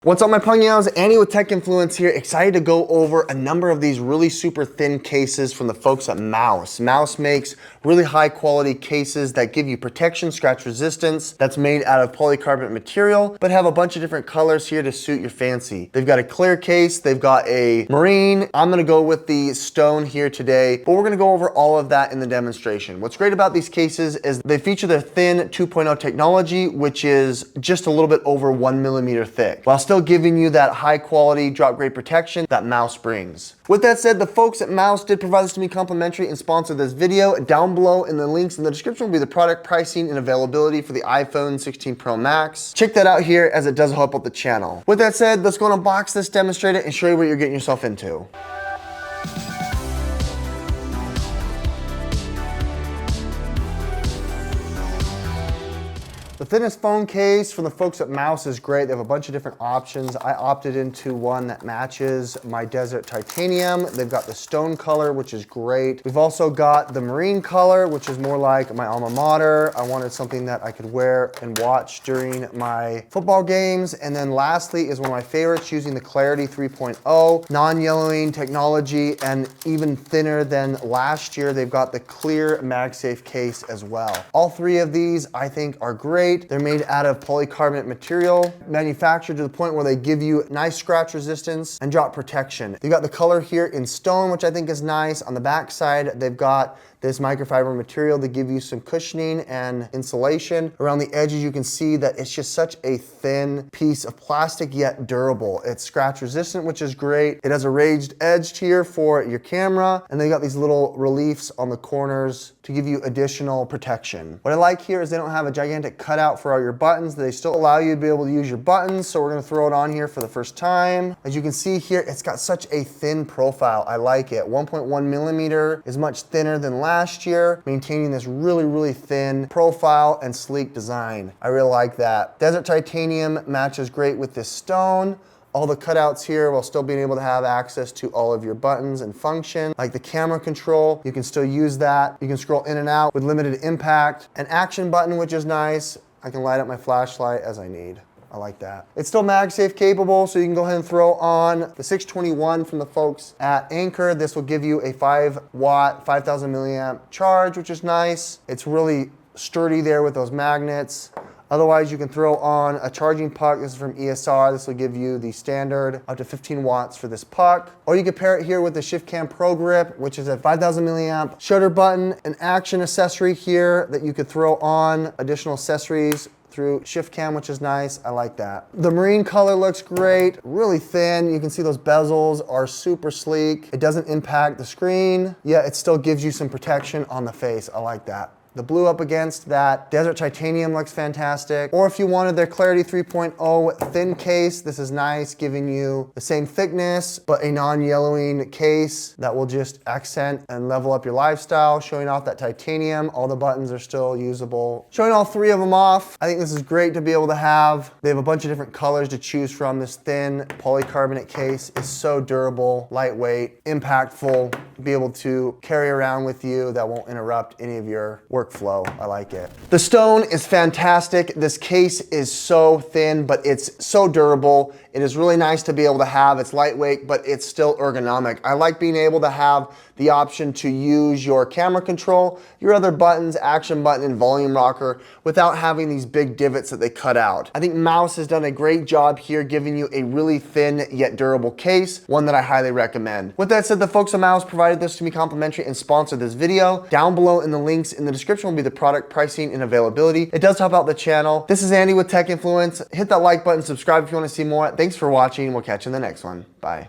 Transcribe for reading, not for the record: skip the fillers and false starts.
What's up my Pugnios? Andy with Tech Influence here, excited to go over a number of these really super thin cases from the folks at Mous. Mous makes really high quality cases that give you protection, scratch resistance, that's made out of polycarbonate material, but have a bunch of different colors here to suit your fancy. They've got a clear case, they've got a marine. I'm gonna go with the stone here today, but we're gonna go over all of that in the demonstration. What's great about these cases is they feature their thin 2.0 technology, which is just a little bit over 1 millimeter thick, while still giving you that high quality drop grade protection that Mous brings. With that said, the folks at Mous did provide this to me complimentary and sponsor this video. Down below in the links in the description will be the product pricing and availability for the iPhone 16 Pro Max. Check that out here as it does help out the channel. With that said, let's go and unbox this, demonstrate it, and show you what you're getting yourself into. The thinnest phone case from the folks at Mous is great. They have a bunch of different options. I opted into one that matches my desert titanium. They've got the stone color, which is great. We've also got the marine color, which is more like my alma mater. I wanted something that I could wear and watch during my football games. And then lastly is one of my favorites, using the Clarity 3.0, non-yellowing technology, and even thinner than last year. They've got the clear MagSafe case as well. All three of these I think are great. They're made out of polycarbonate material, manufactured to the point where they give you nice scratch resistance and drop protection. They've got the color here in stone, which I think is nice. On the back side, they've got this microfiber material to give you some cushioning and insulation. Around the edges, you can see that it's just such a thin piece of plastic, yet durable. It's scratch resistant, which is great. It has a raised edge here for your camera, and they got these little reliefs on the corners to give you additional protection. What I like here is they don't have a gigantic cutout for all your buttons. They still allow you to be able to use your buttons, so we're gonna throw it on here for the first time. As you can see here, it's got such a thin profile. I like it. 1.1 millimeter is much thinner than last year, maintaining this really thin profile and sleek design. I really like that. Desert titanium matches great with this stone. All the cutouts here while still being able to have access to all of your buttons and function. Like the camera control, you can still use that. You can scroll in and out with limited impact. An action button, which is nice. I can light up my flashlight as I need. I like that. It's still MagSafe capable, so you can go ahead and throw on the 621 from the folks at Anker. This will give you a 5-watt, 5,000 milliamp charge, which is nice. It's really sturdy there with those magnets. Otherwise, you can throw on a charging puck. This is from ESR. This will give you the standard up to 15 watts for this puck. Or you can pair it here with the ShiftCam Pro Grip, which is a 5,000 milliamp shutter button, an action accessory here that you could throw on additional accessories through ShiftCam, which is nice. I like that. The marine color looks great, really thin. You can see those bezels are super sleek. It doesn't impact the screen, yet it still gives you some protection on the face. I like that. The blue up against that desert titanium looks fantastic. Or if you wanted their Clarity 3.0 thin case, this is nice, giving you the same thickness, but a non-yellowing case that will just accent and level up your lifestyle, showing off that titanium. All the buttons are still usable. Showing all three of them off. I think this is great to be able to have. They have a bunch of different colors to choose from. This thin polycarbonate case is so durable, lightweight, impactful, be able to carry around with you that won't interrupt any of your workflow. I like it. The stone is fantastic. This case is so thin, but it's so durable. It is really nice to be able to have. It's lightweight, but it's still ergonomic. I like being able to have the option to use your camera control, your other buttons, action button, and volume rocker without having these big divots that they cut out. I think Mous has done a great job here giving you a really thin yet durable case, one that I highly recommend. With that said, the folks at Mous provided this to me complimentary and sponsored this video. Down below in the links in the description will be the product pricing and availability. It does help out the channel. This is Andy with Tech Influence. Hit that like button, subscribe if you want to see more. Thanks for watching. We'll catch you in the next one. Bye.